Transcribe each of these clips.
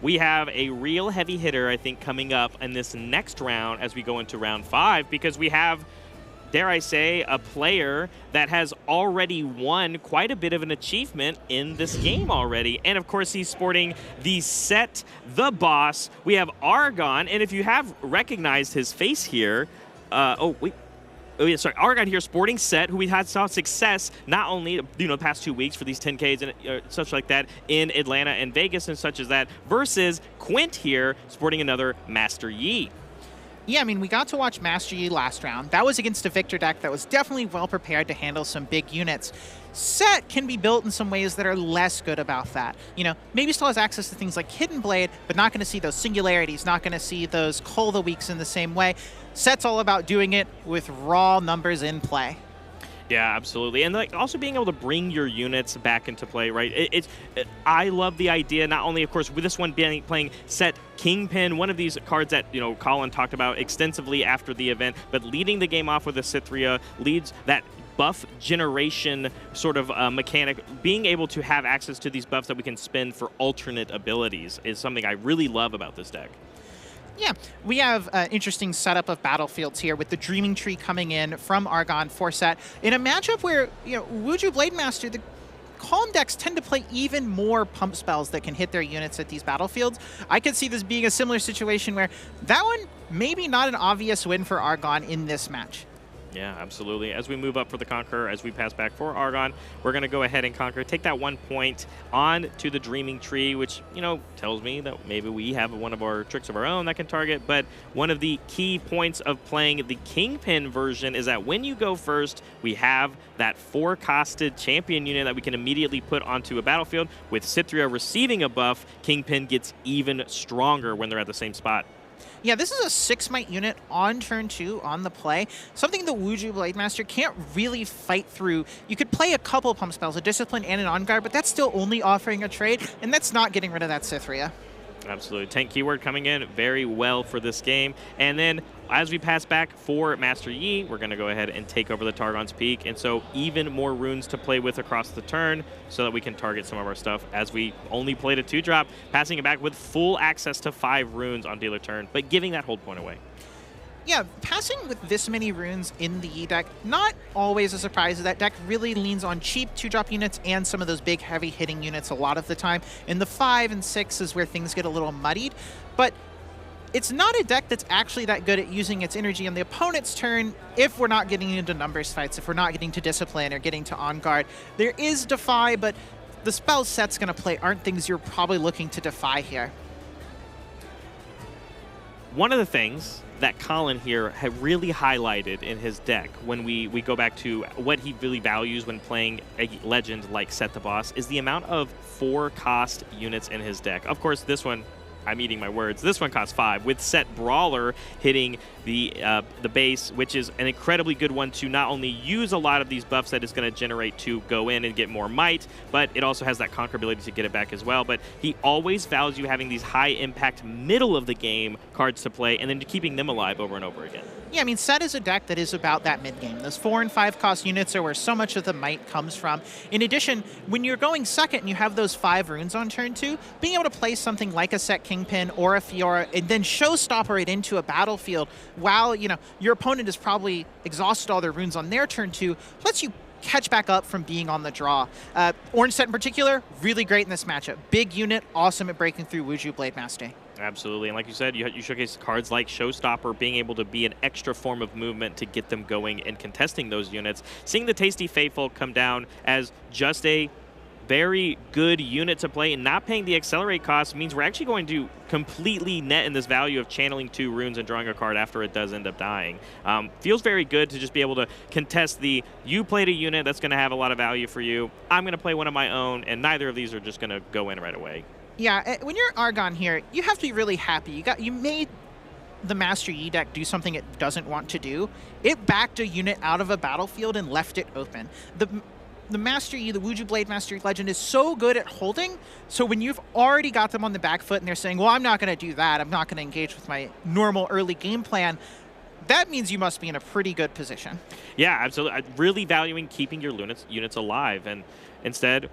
we have a real heavy hitter, I think, coming up in this next round as we go into round 5, because we have, dare I say, a player that has already won quite a bit of an achievement in this game already. And of course, he's sporting the Sett, the boss. We have Argan, and if you have recognized his face here, Argan here sporting Sett, who we had saw success not only the past 2 weeks for these 10Ks and such like that in Atlanta and Vegas and such as that, versus Quint here sporting another Master Yi. Yeah, I mean, we got to watch Master Yi last round. That was against a Victor deck that was definitely well prepared to handle some big units. Sett can be built in some ways that are less good about that. Maybe still has access to things like Hidden Blade, but not going to see those singularities, not going to see those Cull the Weeks in the same way. Sett's all about doing it with raw numbers in play. Yeah, absolutely. And also being able to bring your units back into play, right? I love the idea, not only, of course, with this one playing Sett Kingpin, one of these cards that, Colin talked about extensively after the event, but leading the game off with a Cithria leads that buff generation sort of mechanic. Being able to have access to these buffs that we can spend for alternate abilities is something I really love about this deck. Yeah, we have an interesting setup of battlefields here with the Dreaming Tree coming in from Argan for Sett. In a matchup where, Wuju Blademaster, the Calm decks tend to play even more pump spells that can hit their units at these battlefields. I could see this being a similar situation where that one, maybe not an obvious win for Argan in this match. Yeah, absolutely. As we move up for the Conqueror, as we pass back for Argan, we're going to go ahead and Conquer, take that 1 point on to the Dreaming Tree, which, tells me that maybe we have one of our tricks of our own that can target. But one of the key points of playing the Kingpin version is that when you go first, we have that 4-costed champion unit that we can immediately put onto a battlefield. With Cithria receiving a buff, Kingpin gets even stronger when they're at the same spot. Yeah, this is a 6-might unit on turn 2 on the play. Something the Wuju Blademaster can't really fight through. You could play a couple pump spells, a Discipline and an On Guard, but that's still only offering a trade, and that's not getting rid of that Cithria. Absolutely. Tank keyword coming in very well for this game. And then as we pass back for Master Yi, we're going to go ahead and take over the Targon's Peak. And so even more runes to play with across the turn so that we can target some of our stuff as we only played a 2-drop, passing it back with full access to 5 runes on dealer turn, but giving that hold point away. Yeah, passing with this many runes in the Yi deck, not always a surprise. That deck really leans on cheap 2-drop units and some of those big heavy-hitting units a lot of the time. And the 5 and 6 is where things get a little muddied. But it's not a deck that's actually that good at using its energy on the opponent's turn if we're not getting into numbers fights, if we're not getting to Discipline or getting to On Guard. There is Defy, but the spells Sett's going to play aren't things you're probably looking to defy here. One of the things that Colin here had really highlighted in his deck when we go back to what he really values when playing a legend like Sett the Boss is the amount of 4-cost units in his deck. Of course, this one, I'm eating my words, this one costs 5, with Sett Brawler hitting the base, which is an incredibly good one to not only use a lot of these buffs that is going to generate to go in and get more might, but it also has that conquerability to get it back as well. But he always values you having these high-impact middle-of-the-game cards to play and then keeping them alive over and over again. Yeah, I mean, Sett is a deck that is about that mid-game. Those 4- and 5-cost units are where so much of the might comes from. In addition, when you're going second and you have those 5 runes on turn 2, being able to play something like a Sett Kingpin or a Fiora and then showstopper it into a battlefield while, your opponent has probably exhausted all their runes on their turn 2, lets you catch back up from being on the draw. Orange Sett in particular, really great in this matchup. Big unit, awesome at breaking through Wuju Blademaster. Absolutely, and like you said, you showcase cards like Showstopper being able to be an extra form of movement to get them going and contesting those units. Seeing the Tasty Faithful come down as just a very good unit to play and not paying the accelerate cost means we're actually going to completely net in this value of channeling 2 runes and drawing a card after it does end up dying. Feels very good to just be able to contest you played a unit that's going to have a lot of value for you, I'm going to play one of my own, and neither of these are just going to go in right away. Yeah, when you're Argan here, you have to be really happy. You made the Master Yi deck do something it doesn't want to do. It backed a unit out of a battlefield and left it open. The Master Yi, the Wuju Blademaster Legend, is so good at holding, so when you've already got them on the back foot and they're saying, well, I'm not going to do that, I'm not going to engage with my normal early game plan, that means you must be in a pretty good position. Yeah, absolutely. Really valuing keeping your units alive, and instead,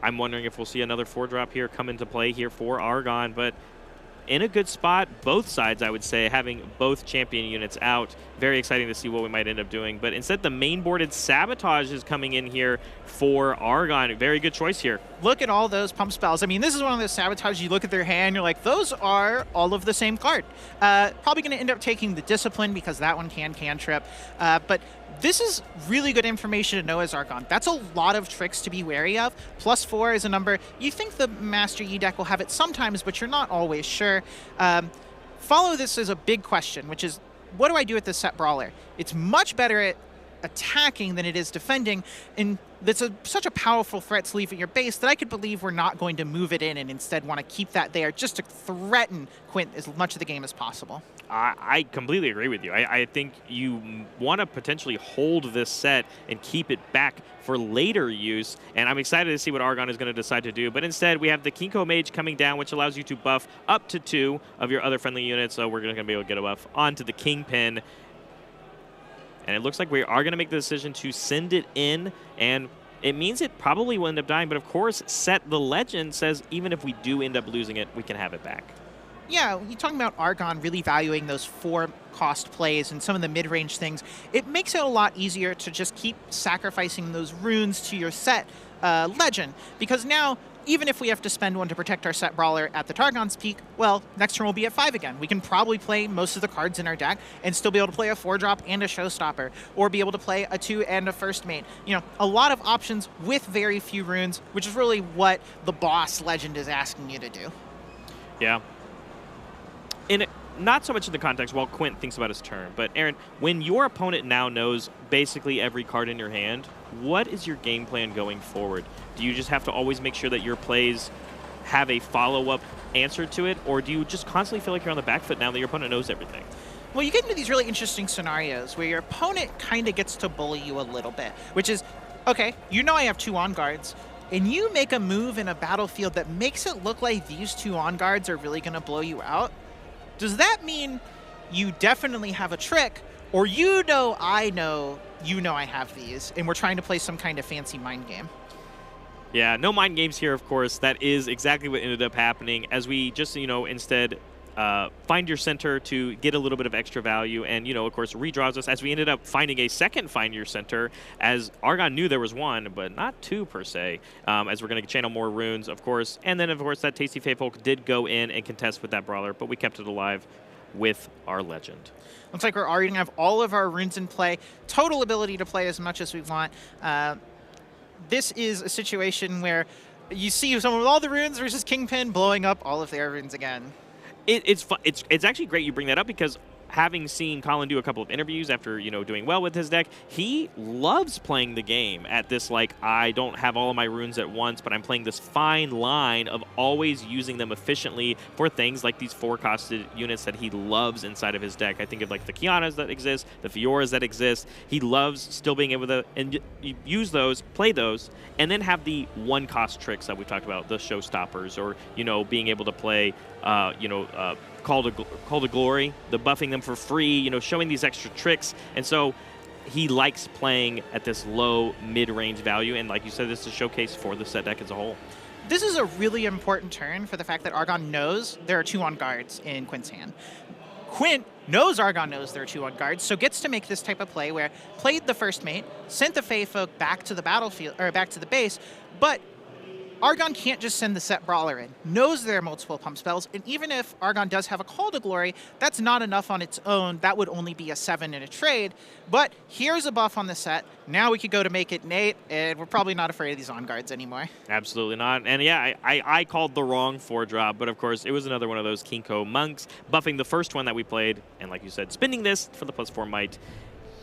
I'm wondering if we'll see another 4-drop here come into play here for Argan, but in a good spot, both sides, I would say, having both champion units out. Very exciting to see what we might end up doing. But instead, the main-boarded Sabotage is coming in here for Argan. Very good choice here. Look at all those pump spells. I mean, this is one of those Sabotages, you look at their hand, you're like, those are all of the same card. Probably going to end up taking the Discipline because that one can cantrip. But this is really good information to know as Argan. That's a lot of tricks to be wary of. +4 is a number. You think the Master Yi deck will have it sometimes, but you're not always sure. Follow this as a big question, which is, what do I do with this Sett Brawler? It's much better at attacking than it is defending, and that's such a powerful threat to leave at your base that I could believe we're not going to move it in and instead want to keep that there just to threaten Quint as much of the game as possible. I completely agree with you. I think you want to potentially hold this set and keep it back for later use, and I'm excited to see what Argan is going to decide to do. But instead, we have the Kinko Mage coming down, which allows you to buff up to 2 of your other friendly units, so we're going to be able to get a buff onto the Kingpin. And it looks like we are going to make the decision to send it in, and it means it probably will end up dying, but of course, Sett the Legend says even if we do end up losing it, we can have it back. Yeah, you're talking about Argan really valuing those 4-cost plays and some of the mid-range things. It makes it a lot easier to just keep sacrificing those runes to your Sett Legend, because now, even if we have to spend one to protect our Sett Brawler at the Targon's peak, well, next turn we'll be at 5 again. We can probably play most of the cards in our deck and still be able to play a 4-drop and a Showstopper, or be able to play a 2 and a First Mate. You know, a lot of options with very few runes, which is really what the boss Legend is asking you to do. Yeah. Not so much in the context while Quint thinks about his turn, but Aaron, when your opponent now knows basically every card in your hand, what is your game plan going forward? Do you just have to always make sure that your plays have a follow-up answer to it, or do you just constantly feel like you're on the back foot now that your opponent knows everything? Well, you get into these really interesting scenarios where your opponent kind of gets to bully you a little bit, which is, okay, you know I have 2 on-guards, and you make a move in a battlefield that makes it look like these 2 on-guards are really going to blow you out. Does that mean you definitely have a trick, or I know I have these, and we're trying to play some kind of fancy mind game? Yeah, no mind games here, of course. That is exactly what ended up happening, as we just, instead find your center to get a little bit of extra value, and, of course, redraws us, as we ended up finding a second find your center, as Argan knew there was 1, but not 2 per se, as we're going to channel more runes, of course. And then, of course, that Tasty Faithful did go in and contest with that Brawler, but we kept it alive with our Legend. Looks like we're already going to have all of our runes in play, total ability to play as much as we want. This is a situation where you see someone with all the runes versus Kingpin blowing up all of their runes again. It's actually great you bring that up, because having seen Colin do a couple of interviews after, doing well with his deck, he loves playing the game at this, like, I don't have all of my runes at once, but I'm playing this fine line of always using them efficiently for things like these 4-costed units that he loves inside of his deck. I think of, like, the Kianas that exist, the Fioras that exist. He loves still being able to use those, play those, and then have the 1-cost tricks that we've talked about, the Showstoppers, or, being able to play, Call to Glory, the buffing them for free, showing these extra tricks. And so he likes playing at this low mid-range value, and like you said, this is a showcase for the Sett deck as a whole. This is a really important turn for the fact that Argan knows there are 2 on-guards in Quint's hand. Quint knows Argan knows there are 2 on-guards, so gets to make this type of play where played the First Mate, sent the Fae Folk back to the battlefield, or back to the base, but Argan can't just send the Sett Brawler in, knows there are multiple pump spells, and even if Argan does have a Call to Glory, that's not enough on its own. That would only be a 7 in a trade, but here's a buff on the Sett. Now we could go to make it an 8, and we're probably not afraid of these on-guards anymore. Absolutely not. And yeah, I called the wrong 4-drop, but of course it was another one of those Kinko Monks, buffing the first one that we played, and like you said, spending this for the +4 might.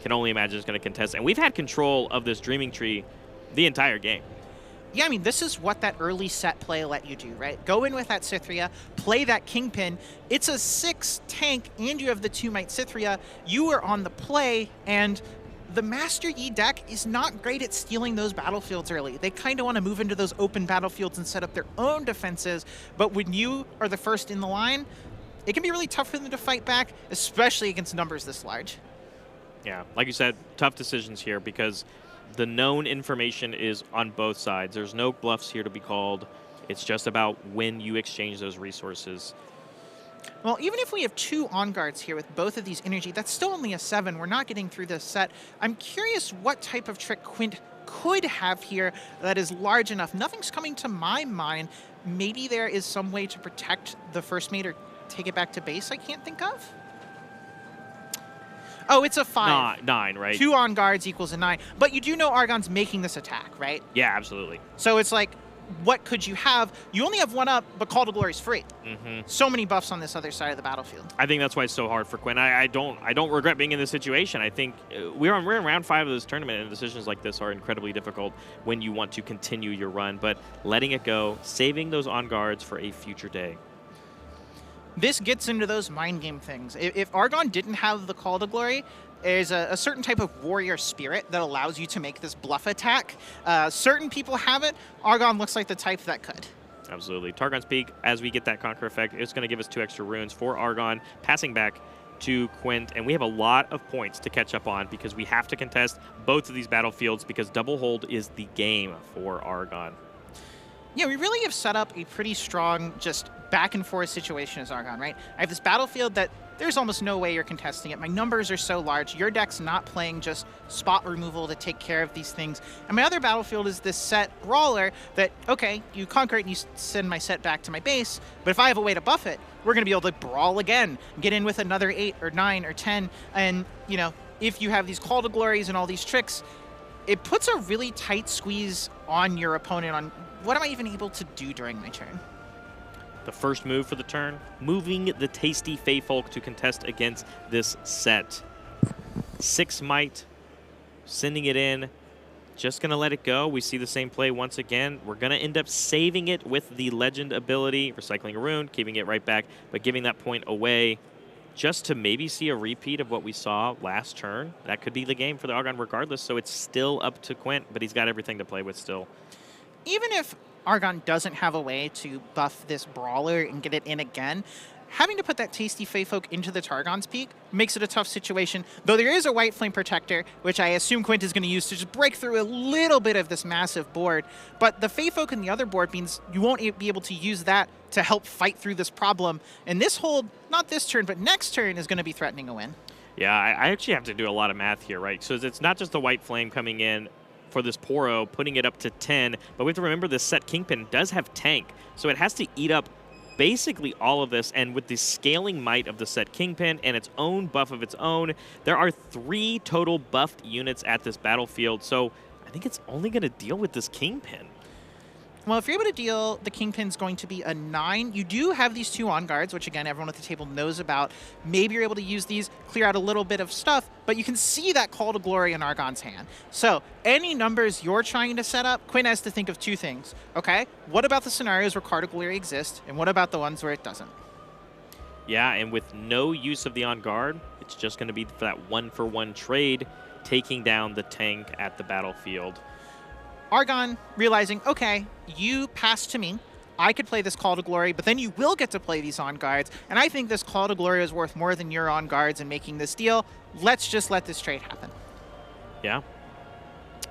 Can only imagine it's going to contest, and we've had control of this Dreaming Tree the entire game. Yeah, I mean, this is what that early Sett play let you do, right? Go in with that Cythria, play that Kingpin. It's a 6 tank, and you have the 2 Might Cythria. You are on the play, and the Master Yi deck is not great at stealing those battlefields early. They kind of want to move into those open battlefields and set up their own defenses, but when you are the first in the line, it can be really tough for them to fight back, especially against numbers this large. Yeah, like you said, tough decisions here, because The known information is on both sides. There's no bluffs here to be called. It's just about when you exchange those resources. Well, even if we have 2 on guards here with both of these energy, that's still only a 7. We're not getting through this set. I'm curious what type of trick Quint could have here that is large enough. Nothing's coming to my mind. Maybe there is some way to protect the first mate or take it back to base I can't think of. Oh, it's a 5. 9, right? 2 on guards equals a 9. But you do know Argan's making this attack, right? Yeah, absolutely. So it's like, what could you have? You only have 1 up, but Call to Glory's free. So many buffs on this other side of the battlefield. I think that's why it's so hard for Quinn. I don't regret being in this situation. I think we're in round 5 of this tournament, and decisions like this are incredibly difficult when you want to continue your run. But letting it go, saving those on guards for a future day. This gets into those mind game things. If Argan didn't have the Call to Glory, there's a certain type of warrior spirit that allows you to make this bluff attack. Certain people have it. Argan looks like the type that could. Absolutely. Targon's Peak, as we get that Conquer effect, it's going to give us 2 extra runes for Argan, passing back to Quint, and we have a lot of points to catch up on because we have to contest both of these battlefields because double hold is the game for Argan. Yeah, we really have set up a pretty strong just back and forth situation as Argan, right? I have this battlefield that there's almost no way you're contesting it. My numbers are so large. Your deck's not playing just spot removal to take care of these things. And my other battlefield is this Sett brawler that, okay, you conquer it and you send my Sett back to my base, but if I have a way to buff it, we're going to be able to brawl again, get in with another 8 or 9 or 10. And, you know, if you have these Call to Glories and all these tricks, it puts a really tight squeeze on your opponent on what am I even able to do during my turn. The first move for the turn, moving the tasty Fey Folk to contest against this Sett. 6 might, sending it in, just going to let it go. We see the same play once again. We're going to end up saving it with the Legend ability, recycling a rune, keeping it right back, but giving that point away just to maybe see a repeat of what we saw last turn. That could be the game for the Argan regardless, so it's still up to Quint, but he's got everything to play with still. Even if Argan doesn't have a way to buff this brawler and get it in again, having to put that tasty Fey Folk into the Targon's Peak makes it a tough situation, though there is a White Flame Protector, which I assume Quint is going to use to just break through a little bit of this massive board. But the Fey Folk in the other board means you won't be able to use that to help fight through this problem. And this hold, not this turn, but next turn is going to be threatening a win. Yeah, I actually have to do a lot of math here, right? So it's not just the White Flame coming in for this Poro, putting it up to 10, but we have to remember this Sett Kingpin does have tank, so it has to eat up basically all of this, and with the scaling might of the Sett Kingpin and its own buff of its own, there are 3 total buffed units at this battlefield, so I think it's only going to deal with this Kingpin. Well, if you're able to deal, the Kingpin's going to be a 9. You do have these 2 on guards, which again, everyone at the table knows about. Maybe you're able to use these, clear out a little bit of stuff, but you can see that Call to Glory in Argan's hand. So any numbers you're trying to set up, Quinn has to think of 2 things, okay? What about the scenarios where Call to Glory exists, and what about the ones where it doesn't? Yeah, and with no use of the on guard, it's just going to be for that 1-for-1 trade, taking down the tank at the battlefield. Argan realizing, okay, you pass to me. I could play this Call to Glory, but then you will get to play these on guards. And I think this Call to Glory is worth more than your on guards and making this deal. Let's just let this trade happen. Yeah.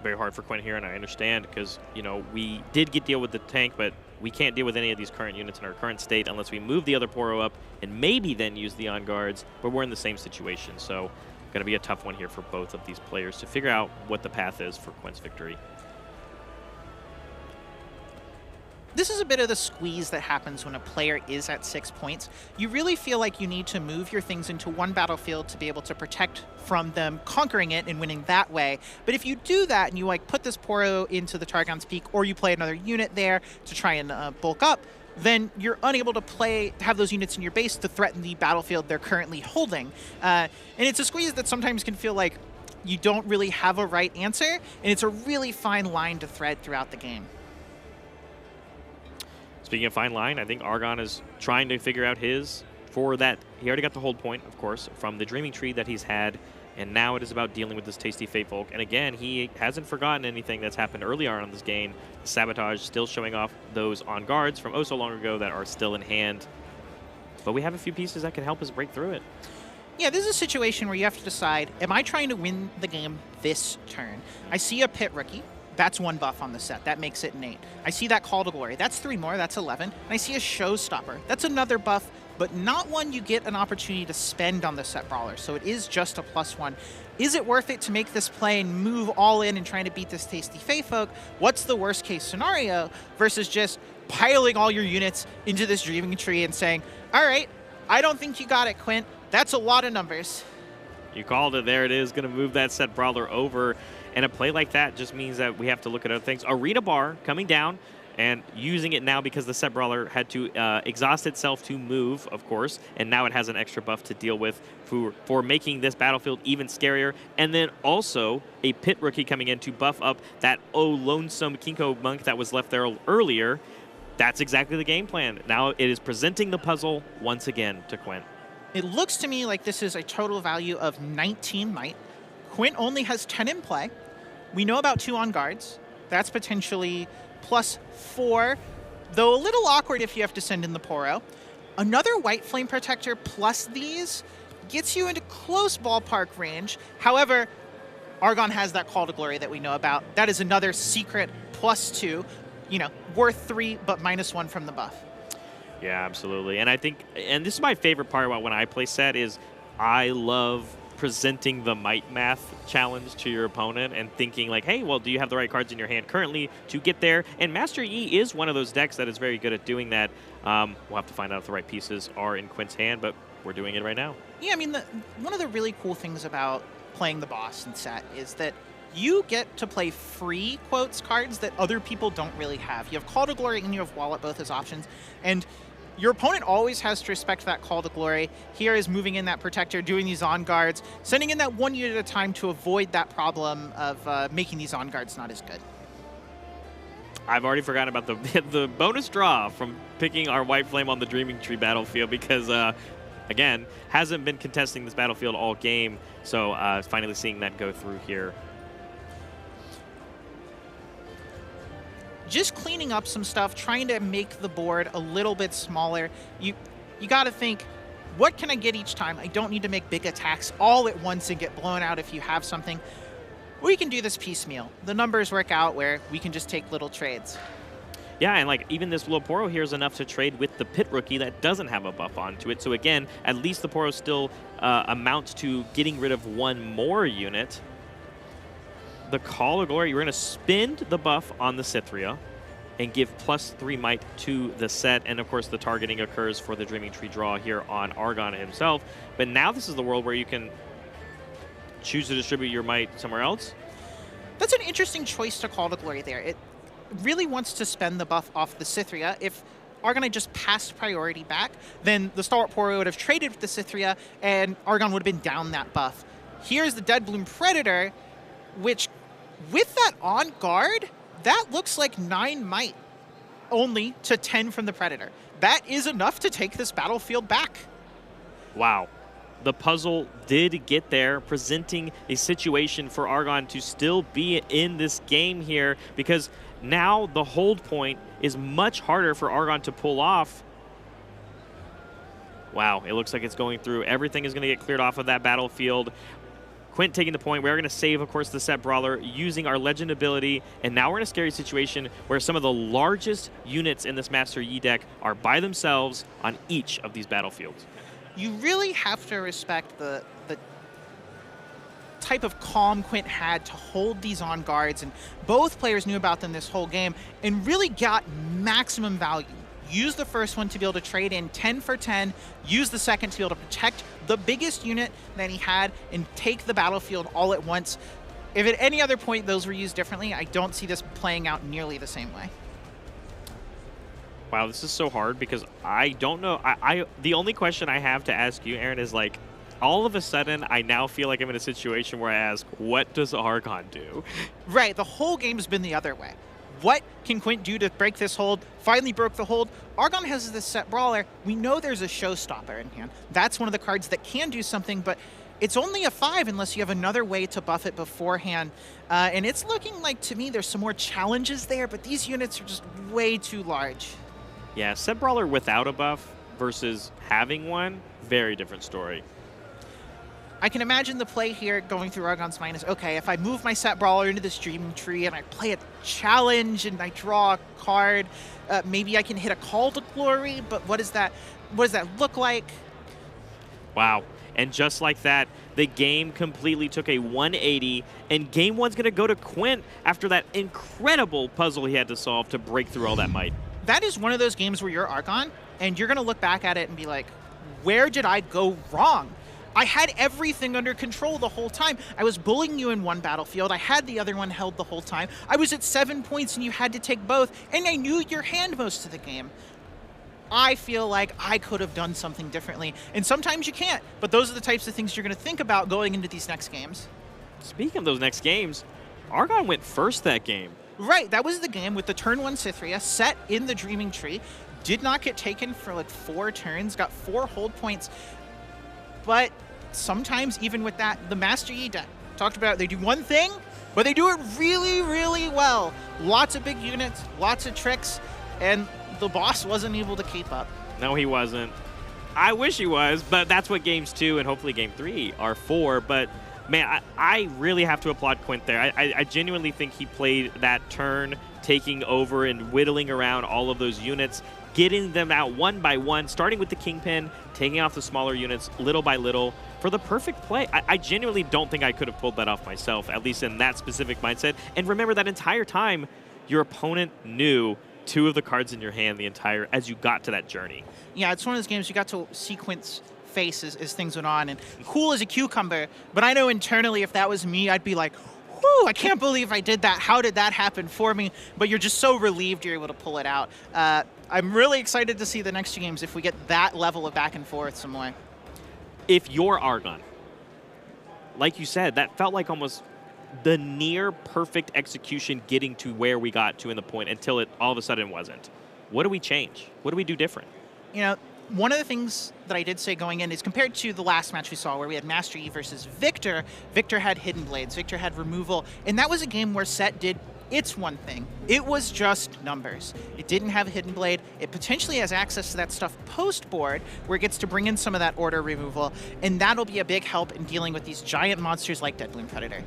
Very hard for Quinn here, and I understand because, you know, we did get deal with the tank, but we can't deal with any of these current units in our current state unless we move the other Poro up and maybe then use the on guards, but we're in the same situation. So going to be a tough one here for both of these players to figure out what the path is for Quinn's victory. This is a bit of the squeeze that happens when a player is at 6 points. You really feel like you need to move your things into one battlefield to be able to protect from them conquering it and winning that way. But if you do that and you like put this Poro into the Targon's Peak, or you play another unit there to try and bulk up, then you're unable to have those units in your base to threaten the battlefield they're currently holding. And it's a squeeze that sometimes can feel like you don't really have a right answer, and it's a really fine line to thread throughout the game. Speaking of fine line, I think Argan is trying to figure out his for that. He already got the hold point, of course, from the Dreaming Tree that he's had, and now it is about dealing with this tasty Fey Folk. And again, he hasn't forgotten anything that's happened earlier on in this game. Sabotage still showing off those on guards from oh so long ago that are still in hand. But we have a few pieces that can help us break through it. Yeah, this is a situation where you have to decide, am I trying to win the game this turn? I see a Pit Rookie. That's 1 buff on the Sett. That makes it an 8. I see that Call to Glory. That's 3 more. That's 11. And I see a Showstopper. That's another buff, but not one you get an opportunity to spend on the Sett Brawler. So it is just a +1. Is it worth it to make this play and move all in and trying to beat this tasty Fey Folk? What's the worst case scenario versus just piling all your units into this Dreaming Tree and saying, all right, I don't think you got it, Quint. That's a lot of numbers. You called it. There it is. Going to move that Sett Brawler over. And a play like that just means that we have to look at other things. Arena Bar coming down and using it now because the Sett Brawler had to exhaust itself to move, of course, and now it has an extra buff to deal with for making this battlefield even scarier. And then also a Pit Rookie coming in to buff up that lonesome Kinko Monk that was left there earlier. That's exactly the game plan. Now it is presenting the puzzle once again to Quint. It looks to me like this is a total value of 19 might. Quint only has 10 in play. We know about 2 on guards. That's potentially +4, though a little awkward if you have to send in the Poro. Another White Flame Protector plus these gets you into close ballpark range. However, Argan has that Call to Glory that we know about. That is another secret +2, you know, worth 3, but -1 from the buff. Yeah, absolutely. And I think, and this is my favorite part about when I play Sett, is I love presenting the might math challenge to your opponent and thinking like, hey, well, do you have the right cards in your hand currently to get there? And Master Yi is one of those decks that is very good at doing that. We'll have to find out if the right pieces are in Quint's hand, but we're doing it right now. Yeah, I mean, one of the really cool things about playing the boss in Sett is that you get to play free, quotes, cards that other people don't really have. You have Call to Glory and you have Wallet, both as options. And your opponent always has to respect that Call to Glory. Here is moving in that Protector, doing these on guards, sending in that 1 unit at a time to avoid that problem of making these on guards not as good. I've already forgotten about the bonus draw from picking our White Flame on the Dreaming Tree battlefield because, again, hasn't been contesting this battlefield all game. So finally seeing that go through here. Just cleaning up some stuff, trying to make the board a little bit smaller. You got to think, what can I get each time? I don't need to make big attacks all at once and get blown out if you have something. We can do this piecemeal. The numbers work out where we can just take little trades. Yeah, and like even this little Poro here is enough to trade with the Pit Rookie that doesn't have a buff onto it. So again, at least the Poro still amounts to getting rid of 1 more unit. The Call of Glory, you're going to spend the buff on the Cithria and give +3 might to the Sett. And of course, the targeting occurs for the Dreaming Tree draw here on Argan himself. But now this is the world where you can choose to distribute your might somewhere else. That's an interesting choice to Call to Glory there. It really wants to spend the buff off the Cithria. If Argan had just passed priority back, then the Stalwart Poro would have traded with the Cithria and Argan would have been down that buff. Here's the Dead Bloom Predator, which with that on guard, that looks like 9 might only to 10 from the Predator. That is enough to take this battlefield back. Wow. The puzzle did get there, presenting a situation for Argan to still be in this game here, because now the hold point is much harder for Argan to pull off. Wow, it looks like it's going through. Everything is going to get cleared off of that battlefield. Quint taking the point. We're going to save, of course, the Sett Brawler using our Legend ability. And now we're in a scary situation where some of the largest units in this Master Yi deck are by themselves on each of these battlefields. You really have to respect the type of calm Quint had to hold these on guards. And both players knew about them this whole game and really got maximum value. Use the first one to be able to trade in 10 for 10, use the second to be able to protect the biggest unit that he had and take the battlefield all at once. If at any other point those were used differently, I don't see this playing out nearly the same way. Wow, this is so hard because I don't know. The only question I have to ask you, Aaron, is like, all of a sudden, I now feel like I'm in a situation where I ask, what does Argan do? Right, the whole game's been the other way. What can Quint do to break this hold? Finally broke the hold. Argan has this Sett Brawler. We know there's a Showstopper in hand. That's one of the cards that can do something, but it's only a 5 unless you have another way to buff it beforehand. And it's looking like, to me, there's some more challenges there, but these units are just way too large. Yeah, Sett Brawler without a buff versus having one, very different story. I can imagine the play here going through Argan's mind is, okay, if I move my Sett Brawler into this Dreaming Tree and I play a challenge and I draw a card, maybe I can hit a Call to Glory, but what does that look like? Wow. And just like that, the game completely took a 180, and game one's going to go to Quint after that incredible puzzle he had to solve to break through all that might. That is one of those games where you're Argan, and you're going to look back at it and be like, where did I go wrong? I had everything under control the whole time. I was bullying you in one battlefield. I had the other one held the whole time. I was at 7 points, and you had to take both, and I knew your hand most of the game. I feel like I could have done something differently. And sometimes you can't, but those are the types of things you're going to think about going into these next games. Speaking of those next games, Argan went first that game. Right, that was the game with the turn 1 Cythria, Sett in the Dreaming Tree, did not get taken for like 4 turns, got 4 hold points. But sometimes, even with that, the Master Yi deck, talked about, they do one thing, but they do it really, really well. Lots of big units, lots of tricks, and the boss wasn't able to keep up. No, he wasn't. I wish he was, but that's what games 2 and hopefully game 3 are for. But man, I really have to applaud Quint there. I genuinely think he played that turn, taking over and whittling around all of those units, getting them out one by one, starting with the Kingpin, taking off the smaller units little by little for the perfect play. I genuinely don't think I could have pulled that off myself, at least in that specific mindset. And remember, that entire time, your opponent knew 2 of the cards in your hand as you got to that journey. Yeah, it's one of those games you got to see Quint's face as things went on, and cool as a cucumber, but I know internally if that was me, I'd be like, whoo, I can't believe I did that. How did that happen for me? But you're just so relieved you're able to pull it out. I'm really excited to see the next 2 games if we get that level of back and forth some more. If you're Argan, like you said, that felt like almost the near perfect execution getting to where we got to in the point until it all of a sudden wasn't. What do we change? What do we do different? You know, one of the things that I did say going in is compared to the last match we saw where we had Master Yi versus Victor, Victor had Hidden Blades, Victor had removal, and that was a game where Sett did its one thing. It was just numbers. It didn't have a Hidden Blade. It potentially has access to that stuff post-board where it gets to bring in some of that order removal, and that'll be a big help in dealing with these giant monsters like Deadbloom Predator.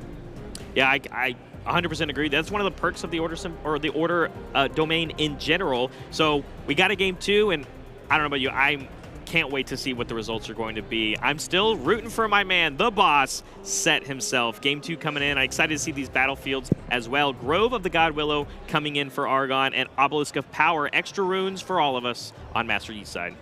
Yeah, I 100% agree. That's one of the perks of the order domain in general. So we got a game 2, and I don't know about you, I can't wait to see what the results are going to be. I'm still rooting for my man, the boss, Sett himself. Game 2 coming in. I'm excited to see these battlefields as well. Grove of the God Willow coming in for Argan, and Obelisk of Power, extra runes for all of us on Master Yi's side.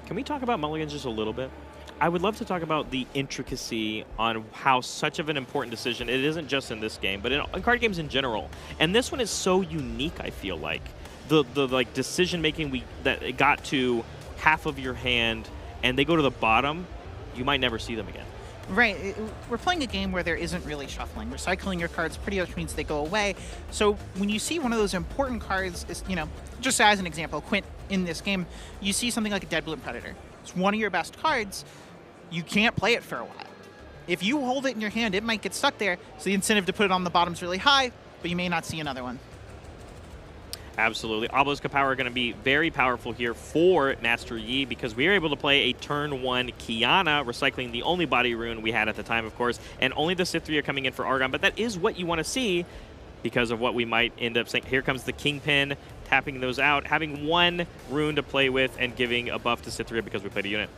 Can we talk about mulligans just a little bit? I would love to talk about the intricacy on how such of an important decision, it isn't just in this game, but in card games in general. And this one is so unique, I feel like. The like decision making that it got to half of your hand and they go to the bottom, you might never see them again. Right. We're playing a game where there isn't really shuffling. Recycling your cards pretty much means they go away. So when you see one of those important cards, you know, just as an example, Quint in this game, you see something like a Deadbloom Predator. It's one of your best cards. You can't play it for a while. If you hold it in your hand, it might get stuck there, so the incentive to put it on the bottom is really high, but you may not see another one. Absolutely. Obelisk of Power are going to be very powerful here for Master Yi because we are able to play a turn 1 Kiana, recycling the only body rune we had at the time, of course, and only the Cythria coming in for Argan, but that is what you want to see because of what we might end up saying. Here comes the Kingpin, tapping those out, having 1 rune to play with, and giving a buff to Cythria because we played a unit.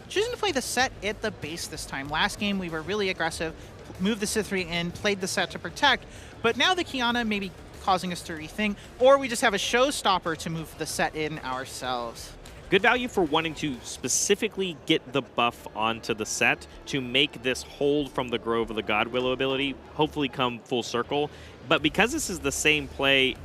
Choosing to play the Sett at the base this time. Last game, we were really aggressive, moved the Cythria in, played the Sett to protect, but now the Kiana may be causing us to rethink, or we just have a showstopper to move the Sett in ourselves. Good value for wanting to specifically get the buff onto the Sett to make this hold from the Grove of the God Willow ability hopefully come full circle. But because this is the same play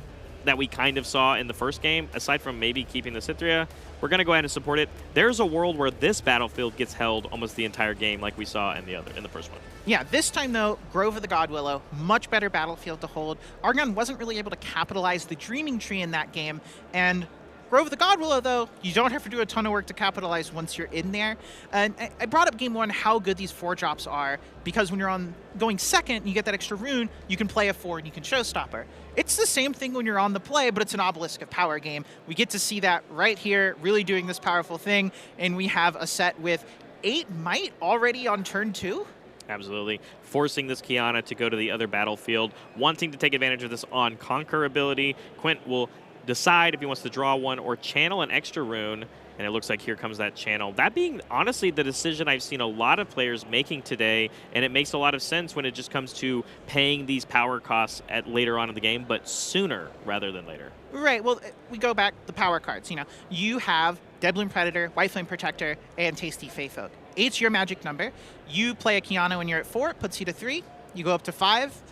that we kind of saw in the first game, aside from maybe keeping the Cythria, we're going to go ahead and support it. There's a world where this battlefield gets held almost the entire game like we saw in the first one. Yeah, this time though, Grove of the God Willow, much better battlefield to hold. Argan wasn't really able to capitalize the Dreaming Tree in that game, and Grove of the Godwillow, though, you don't have to do a ton of work to capitalize once you're in there. And I brought up game 1 how good these 4-drops are, because when you're going second and you get that extra rune, you can play a 4 and you can Showstopper. It's the same thing when you're on the play, but it's an Obelisk of Power game. We get to see that right here, really doing this powerful thing, and we have a Sett with 8 might already on turn 2. Absolutely. Forcing this Kiana to go to the other battlefield, wanting to take advantage of this on Conquer ability. Quint will decide if he wants to draw one or channel an extra rune, and it looks like here comes that channel. That being, honestly, the decision I've seen a lot of players making today, and it makes a lot of sense when it just comes to paying these power costs at later on in the game, but sooner rather than later. Right, well, we go back the power cards. You have Deadbloom Predator, White Flame Protector, and Tasty Fey Folk. 8's your magic number. You play a Kiana when you're at 4, it puts you to 3. You go up to 5.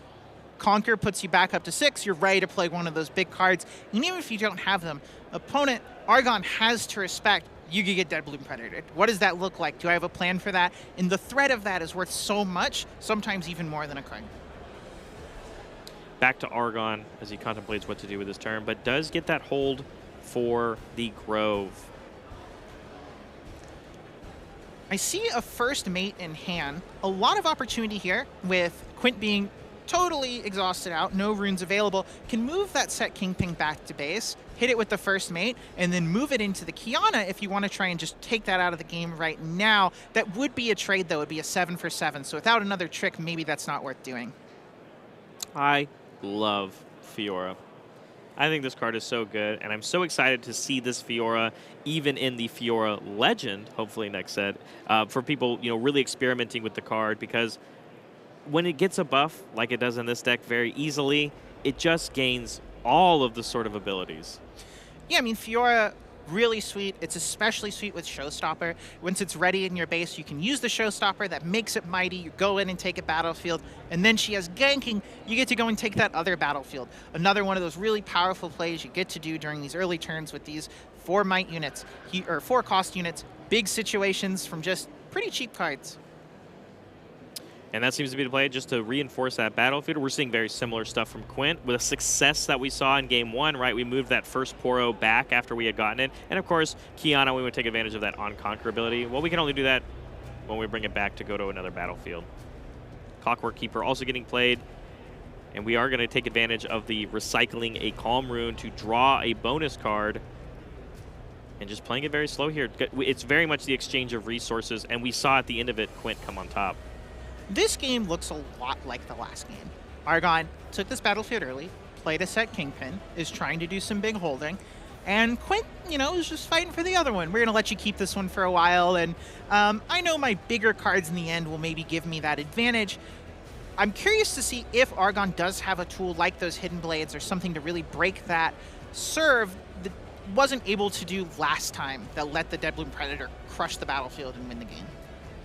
Conquer puts you back up to 6. You're ready to play one of those big cards. And even if you don't have them, opponent Argan has to respect you can get Deadbloom Predator. What does that look like? Do I have a plan for that? And the threat of that is worth so much, sometimes even more than a card. Back to Argan as he contemplates what to do with his turn, but does get that hold for the Grove. I see a first mate in hand. A lot of opportunity here with Quint being totally exhausted out, no runes available, can move that Sett Kingpin back to base, hit it with the first mate, and then move it into the Kiana if you want to try and just take that out of the game right now. That would be a trade, though. It would be a 7 for 7, so without another trick, maybe that's not worth doing. I love Fiora. I think this card is so good, and I'm so excited to see this Fiora even in the Fiora Legend, hopefully next set, for people really experimenting with the card, because when it gets a buff, like it does in this deck very easily, it just gains all of the sort of abilities. Yeah, I mean, Fiora, really sweet. It's especially sweet with Showstopper. Once it's ready in your base, you can use the Showstopper. That makes it mighty. You go in and take a battlefield, and then she has ganking. You get to go and take that other battlefield. Another one of those really powerful plays you get to do during these early turns with these 4 might units, or 4 cost units. Big situations from just pretty cheap cards. And that seems to be the play, just to reinforce that battlefield. We're seeing very similar stuff from Quint with a success that we saw in game 1, right? We moved that first Poro back after we had gotten it. And of course, Kiana, we would take advantage of that on Conquer ability. Well, we can only do that when we bring it back to go to another battlefield. Clockwork Keeper also getting played. And we are going to take advantage of the recycling a Calm Rune to draw a bonus card. And just playing it very slow here. It's very much the exchange of resources. And we saw at the end of it, Quint come on top. This game looks a lot like the last game. Argan took this battlefield early, played a Sett Kingpin, is trying to do some big holding, and Quint, is just fighting for the other one. We're going to let you keep this one for a while, and I know my bigger cards in the end will maybe give me that advantage. I'm curious to see if Argan does have a tool like those Hidden Blades or something to really break that serve that wasn't able to do last time, that let the Deadbloom Predator crush the battlefield and win the game.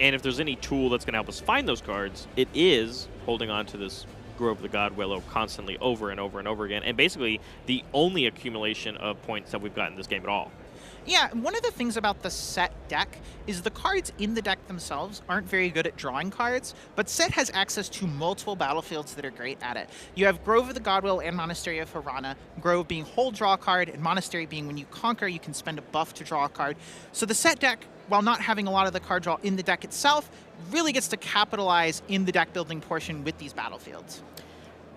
And if there's any tool that's going to help us find those cards, it is holding on to this Grove of the Godwillow constantly over and over and over again. And basically the only accumulation of points that we've got in this game at all. Yeah, one of the things about the Sett deck is the cards in the deck themselves aren't very good at drawing cards, but Sett has access to multiple battlefields that are great at it. You have Grove of the Godwillow and Monastery of Harana, Grove being hold draw card, and Monastery being when you conquer, you can spend a buff to draw a card. So the Sett deck, while not having a lot of the card draw in the deck itself, really gets to capitalize in the deck building portion with these battlefields.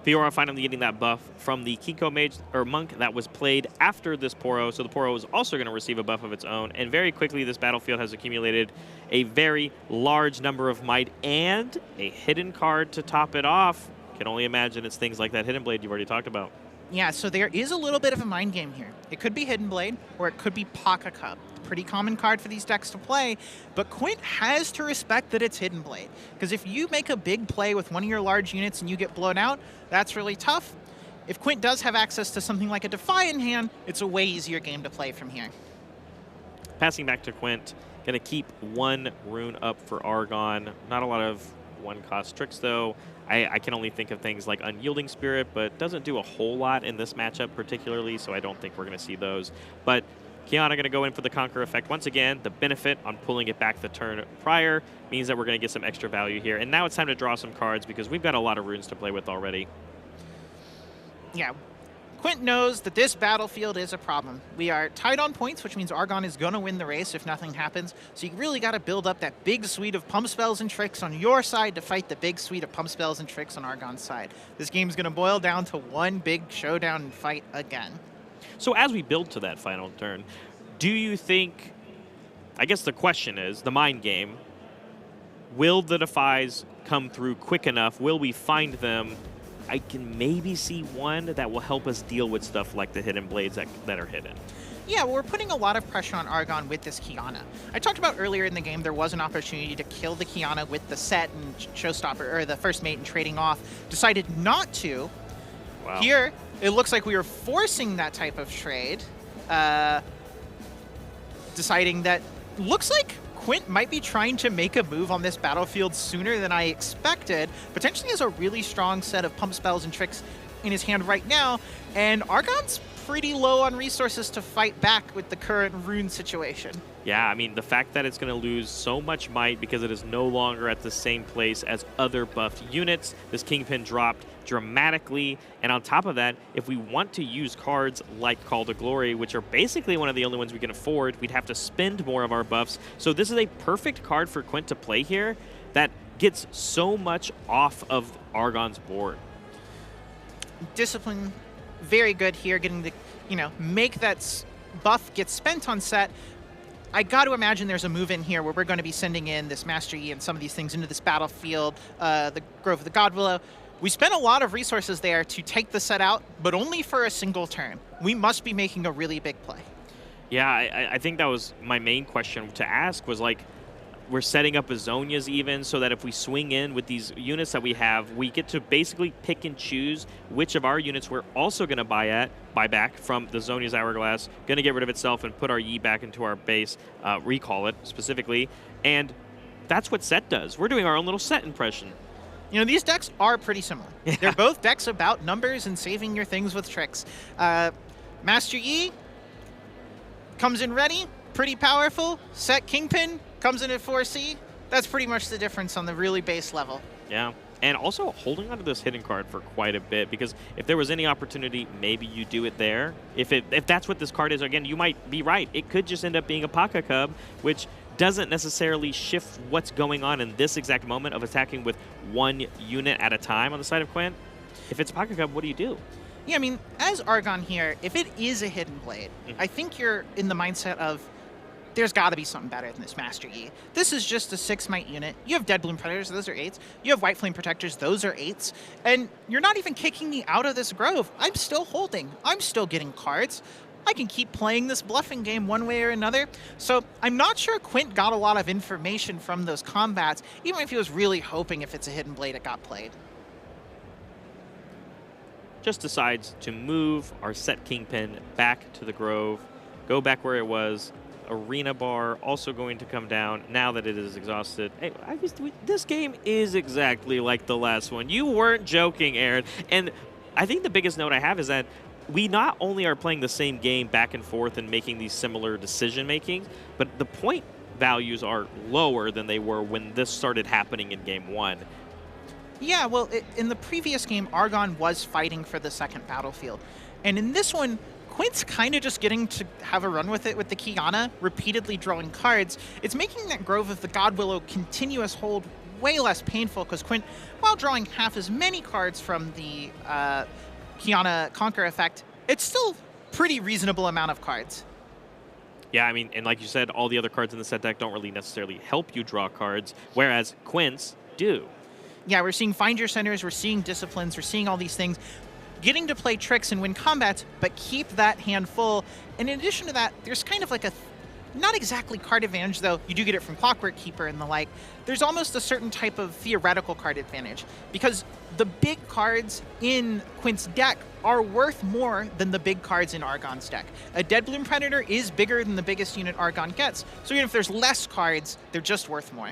Fiora finally getting that buff from the Kiko Mage or Monk that was played after this Poro, so the Poro is also going to receive a buff of its own, and very quickly this battlefield has accumulated a very large number of might and a hidden card to top it off. Can only imagine it's things like that Hidden Blade you've already talked about. Yeah, so there is a little bit of a mind game here. It could be Hidden Blade, or it could be Paka Cup. Pretty common card for these decks to play, but Quint has to respect that it's Hidden Blade, because if you make a big play with one of your large units and you get blown out, that's really tough. If Quint does have access to something like a Defy in hand, it's a way easier game to play from here. Passing back to Quint, going to keep 1 rune up for Argan. Not a lot of 1-cost tricks, though. I can only think of things like Unyielding Spirit, but doesn't do a whole lot in this matchup particularly, so I don't think we're going to see those. But Kiana going to go in for the Conquer effect. Once again, the benefit on pulling it back the turn prior means that we're going to get some extra value here. And now it's time to draw some cards because we've got a lot of runes to play with already. Yeah. Quint knows that this battlefield is a problem. We are tied on points, which means Argan is going to win the race if nothing happens. So you really got to build up that big suite of pump spells and tricks on your side to fight the big suite of pump spells and tricks on Argan's side. This game's going to boil down to one big showdown and fight again. So as we build to that final turn, do you think, I guess the question is, the mind game, will the Defies come through quick enough? Will we find them? I can maybe see one that will help us deal with stuff like the hidden blades that are hidden. Yeah, well, we're putting a lot of pressure on Argan with this Kiana. I talked about earlier in the game there was an opportunity to kill the Kiana with the Sett and Showstopper, or the first mate and trading off. Decided not to. Wow. Here, it looks like we were forcing that type of trade. Deciding that looks like Quint might be trying to make a move on this battlefield sooner than I expected. Potentially has a really strong set of pump spells and tricks in his hand right now, and Argan's pretty low on resources to fight back with the current rune situation. Yeah, I mean, the fact that it's going to lose so much might because it is no longer at the same place as other buffed units. This Kingpin dropped dramatically, and on top of that, if we want to use cards like Call to Glory, which are basically one of the only ones we can afford, we'd have to spend more of our buffs. So this is a perfect card for Quint to play here that gets so much off of Argan's board. Discipline, very good here, getting to, make that buff get spent on Sett. I got to imagine there's a move in here where we're going to be sending in this Master Yi and some of these things into this battlefield, the Grove of the Godwillow. We spent a lot of resources there to take the Sett out, but only for a single turn. We must be making a really big play. Yeah, I think that was my main question to ask was, like, we're setting up Azonias even so that if we swing in with these units that we have, we get to basically pick and choose which of our units we're also going to buy back from the Zonia's Hourglass, going to get rid of itself and put our Yi back into our base, recall it specifically. And that's what Sett does. We're doing our own little Sett impression. These decks are pretty similar. Yeah. They're both decks about numbers and saving your things with tricks. Master Yi comes in ready, pretty powerful. Sett Kingpin comes in at 4C. That's pretty much the difference on the really base level. Yeah, and also holding onto this hidden card for quite a bit, because if there was any opportunity, maybe you do it there. If that's what this card is, again, you might be right. It could just end up being a Paka Cub, which doesn't necessarily shift what's going on in this exact moment of attacking with one unit at a time on the side of Quint. If it's Paka Cub, what do you do? Yeah, I mean, as Argan here, if it is a hidden blade, I think you're in the mindset of there's got to be something better than this Master Yi. This is just a 6-mite unit. You have Dead Bloom Predators, those are 8s. You have White Flame Protectors, those are 8s. And you're not even kicking me out of this grove. I'm still holding. I'm still getting cards. I can keep playing this bluffing game one way or another. So I'm not sure Quint got a lot of information from those combats, even if he was really hoping if it's a hidden blade it got played. Just decides to move our Sett Kingpin back to the grove, go back where it was. Arena bar also going to come down now that it is exhausted. Hey, this game is exactly like the last one. You weren't joking, Aaron. And I think the biggest note I have is that we not only are playing the same game back and forth and making these similar decision making, but the point values are lower than they were when this started happening in game 1. Yeah, well, in the previous game, Argan was fighting for the second battlefield. And in this one, Quint's kind of just getting to have a run with it with the Kiana, repeatedly drawing cards. It's making that Grove of the Godwillow continuous hold way less painful because Quint, while drawing half as many cards from the Kiana Conquer effect, it's still pretty reasonable amount of cards. Yeah, I mean, and like you said, all the other cards in the Sett deck don't really necessarily help you draw cards, whereas Quint's do. Yeah, we're seeing Find Your Centers, we're seeing Disciplines, we're seeing all these things. Getting to play tricks and win combats, but keep that hand full. And in addition to that, there's kind of like a, not exactly card advantage, though. You do get it from Clockwork Keeper and the like. There's almost a certain type of theoretical card advantage because the big cards in Quint's deck are worth more than the big cards in Argan's deck. A Dead Bloom Predator is bigger than the biggest unit Argan gets. So even if there's less cards, they're just worth more.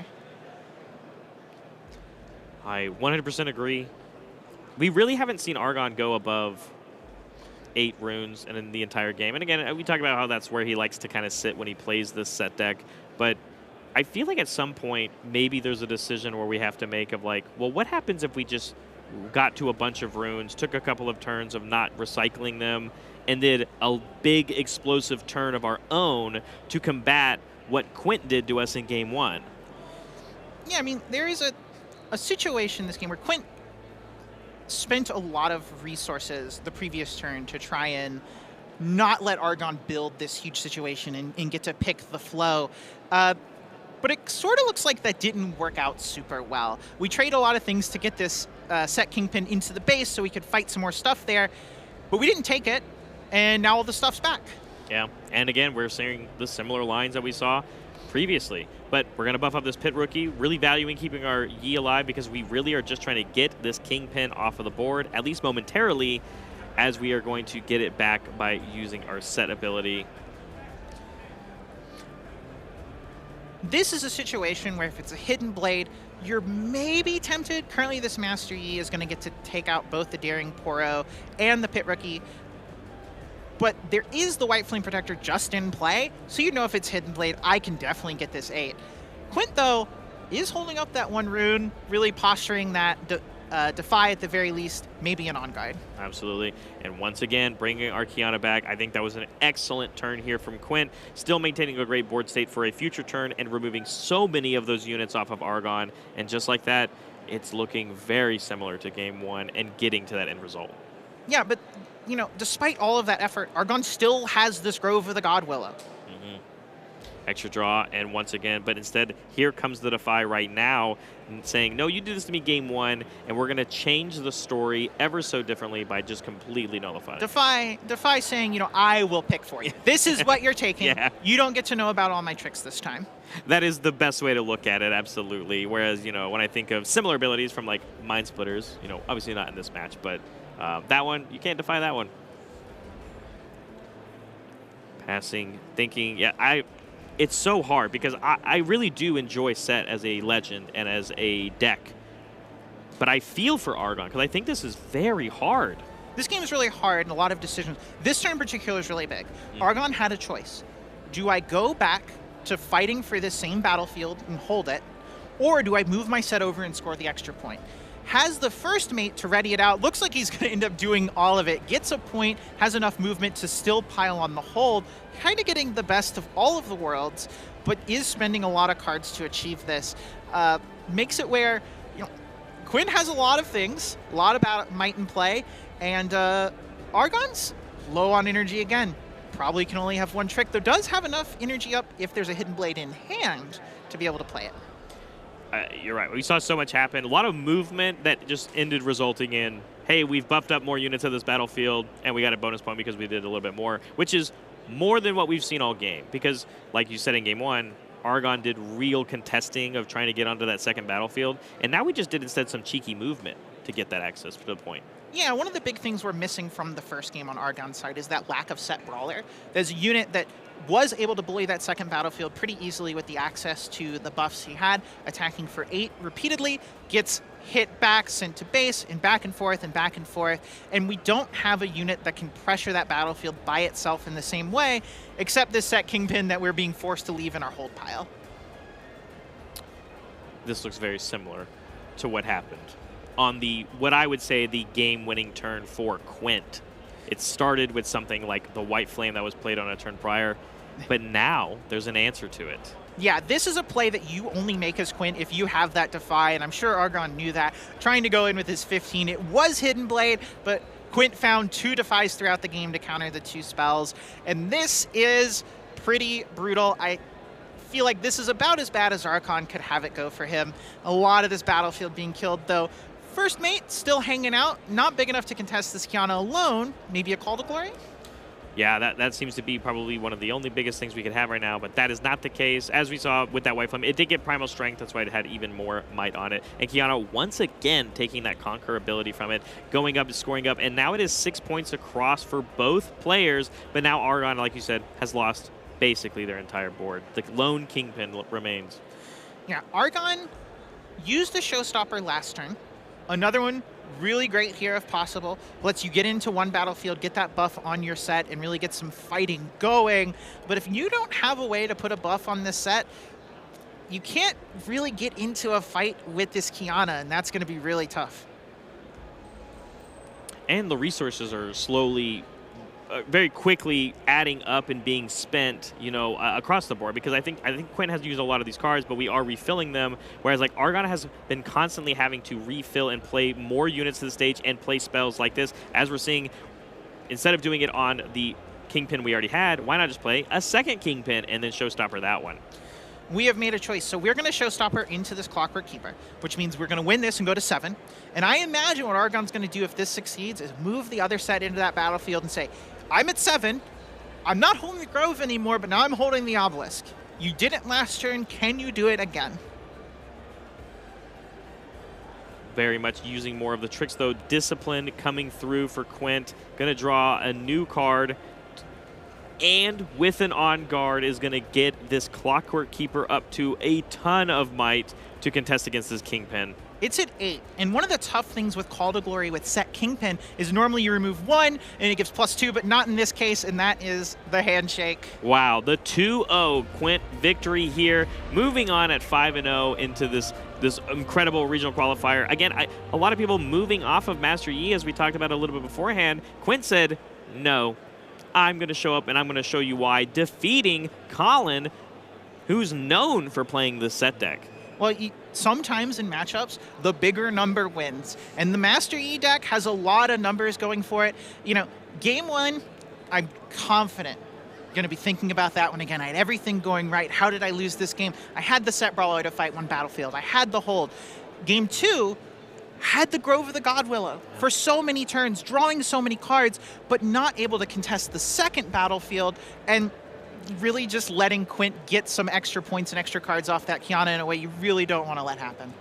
I 100% agree. We really haven't seen Argan go above 8 runes in the entire game. And again, we talk about how that's where he likes to kind of sit when he plays this Sett deck. But I feel like at some point, maybe there's a decision where we have to make of like, well, what happens if we just got to a bunch of runes, took a couple of turns of not recycling them, and did a big explosive turn of our own to combat what Quint did to us in game 1. Yeah, I mean, there is a situation in this game where Quint spent a lot of resources the previous turn to try and not let Argan build this huge situation and get to pick the flow. But it sort of looks like that didn't work out super well. We trade a lot of things to get this Sett Kingpin into the base so we could fight some more stuff there, but we didn't take it, and now all the stuff's back. Yeah, and again, we're seeing the similar lines that we saw previously. But we're going to buff up this Pit Rookie, really valuing keeping our Yi alive because we really are just trying to get this Kingpin off of the board, at least momentarily, as we are going to get it back by using our Sett ability. This is a situation where if it's a Hidden Blade, you're maybe tempted. Currently, this Master Yi is going to get to take out both the Daring Poro and the Pit Rookie. But there is the White Flame Protector just in play, so you know if it's Hidden Blade, I can definitely get this 8. Quint, though, is holding up that one rune, really posturing that Defy at the very least, maybe an On-Guide. Absolutely. And once again, bringing our Qiyana back. I think that was an excellent turn here from Quint, still maintaining a great board state for a future turn and removing so many of those units off of Argan. And just like that, it's looking very similar to game 1 and getting to that end result. Yeah, but you know, despite all of that effort, Argan still has this Grove of the God Willow. Extra draw, and once again, but instead, here comes the Defy right now, saying, no, you did this to me game 1, and we're going to change the story ever so differently by just completely nullifying. Defy saying, you know, I will pick for you. This is what you're taking. Yeah. You don't get to know about all my tricks this time. That is the best way to look at it, absolutely. Whereas, you know, when I think of similar abilities from, like, Mind Splitters, you know, obviously not in this match, but that one, you can't defy that one. Passing, thinking, yeah, it's so hard because I really do enjoy Sett as a legend and as a deck. But I feel for Argan because I think this is very hard. This game is really hard and a lot of decisions. This turn in particular is really big. Argan had a choice. Do I go back to fighting for this same battlefield and hold it, or do I move my Sett over and score the extra point? Has the first mate to ready it out. Looks like he's going to end up doing all of it. Gets a point, has enough movement to still pile on the hold. Kind of getting the best of all of the worlds, but is spending a lot of cards to achieve this. Makes it where, you know, Quinn has a lot of things, a lot about might and play, and Argan's low on energy again. Probably can only have one trick, though does have enough energy up if there's a Hidden Blade in hand to be able to play it. You're right. We saw so much happen. A lot of movement that just ended resulting in, hey, we've buffed up more units of this battlefield, and we got a bonus point because we did a little bit more, which is more than what we've seen all game. Because, like you said in game 1, Argan did real contesting of trying to get onto that second battlefield, and now we just did instead some cheeky movement to get that access to the point. Yeah, one of the big things we're missing from the first game on Argan's side is that lack of Sett Brawler. There's a unit that was able to bully that second battlefield pretty easily with the access to the buffs he had, attacking for 8 repeatedly, gets hit back, sent to base, and back and forth, and we don't have a unit that can pressure that battlefield by itself in the same way, except this Sett Kingpin that we're being forced to leave in our hold pile. This looks very similar to what happened on the, what I would say, the game-winning turn for Quint. It started with something like the White Flame that was played on a turn prior, but now there's an answer to it. Yeah, this is a play that you only make as Quint if you have that Defy, and I'm sure Argan knew that. Trying to go in with his 15, it was Hidden Blade, but Quint found 2 Defies throughout the game to counter the 2 spells, and this is pretty brutal. I feel like this is about as bad as Archon could have it go for him. A lot of this battlefield being killed, though. First mate still hanging out, not big enough to contest this Qiyana alone. Maybe a Call to Glory? Yeah, that seems to be probably one of the only biggest things we could have right now, but that is not the case. As we saw with that White Flame, it did get Primal Strength, that's why it had even more might on it. And Qiyana, once again, taking that Conquer ability from it, going up, scoring up, and now it is 6 points across for both players, but now Argan, like you said, has lost basically their entire board. The lone Kingpin remains. Yeah, Argan used the Showstopper last turn. Another one, really great here if possible. Lets you get into one battlefield, get that buff on your Sett, and really get some fighting going. But if you don't have a way to put a buff on this Sett, you can't really get into a fight with this Qiyana, and that's going to be really tough. And the resources are slowly, very quickly adding up and being spent, you know, across the board. Because I think Quint has used a lot of these cards, but we are refilling them. Whereas like Argan has been constantly having to refill and play more units to the stage and play spells like this. As we're seeing, instead of doing it on the Kingpin we already had, why not just play a second Kingpin and then Showstopper that one? We have made a choice. So we're going to Showstopper into this Clockwork Keeper, which means we're going to win this and go to 7. And I imagine what Argon's going to do if this succeeds is move the other set into that battlefield and say, I'm at 7. I'm not holding the Grove anymore, but now I'm holding the Obelisk. You did it last turn. Can you do it again? Very much using more of the tricks, though. Discipline coming through for Quint. Going to draw a new card. And with an on guard is going to get this Clockwork Keeper up to a ton of might to contest against this Kingpin. It's at 8, and one of the tough things with Call to Glory with Sett Kingpin is normally you remove 1 and it gives +2, but not in this case, and that is the handshake. Wow, the 2-0 Quint victory here, moving on at 5-0 into this incredible regional qualifier. Again, a lot of people moving off of Master Yi, as we talked about a little bit beforehand. Quint said, no, I'm going to show up and I'm going to show you why, defeating Colin, who's known for playing the Sett deck. Well, sometimes in matchups, the bigger number wins. And the Master Yi deck has a lot of numbers going for it. You know, game 1, I'm confident going to be thinking about that one again. I had everything going right. How did I lose this game? I had the Sett Brawler to fight one battlefield. I had the hold. Game 2, had the Grove of the Godwillow for so many turns, drawing so many cards, but not able to contest the second battlefield and really just letting Quint get some extra points and extra cards off that Kiana in a way you really don't want to let happen.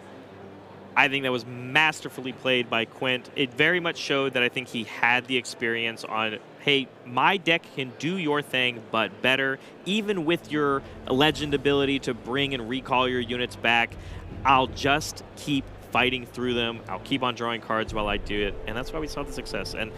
I think that was masterfully played by Quint. It very much showed that I think he had the experience on, hey, my deck can do your thing, but better. Even with your legend ability to bring and recall your units back, I'll just keep fighting through them. I'll keep on drawing cards while I do it, and that's why we saw the success. And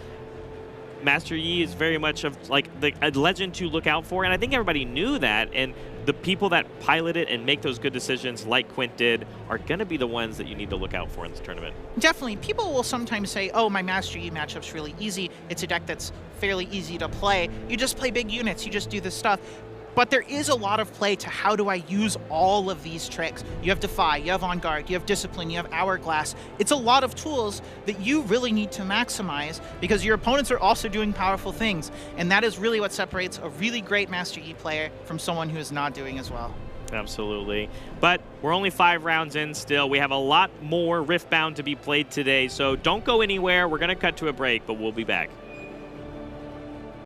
Master Yi is very much of like a legend to look out for, and I think everybody knew that, and the people that pilot it and make those good decisions like Quint did are going to be the ones that you need to look out for in this tournament. Definitely. People will sometimes say, oh, my Master Yi matchup's really easy. It's a deck that's fairly easy to play. You just play big units. You just do this stuff. But there is a lot of play to how do I use all of these tricks. You have Defy, you have On Guard, you have Discipline, you have Hourglass. It's a lot of tools that you really need to maximize because your opponents are also doing powerful things. And that is really what separates a really great Master Yi player from someone who is not doing as well. Absolutely. But we're only 5 rounds in still. We have a lot more Riftbound to be played today, so don't go anywhere. We're going to cut to a break, but we'll be back.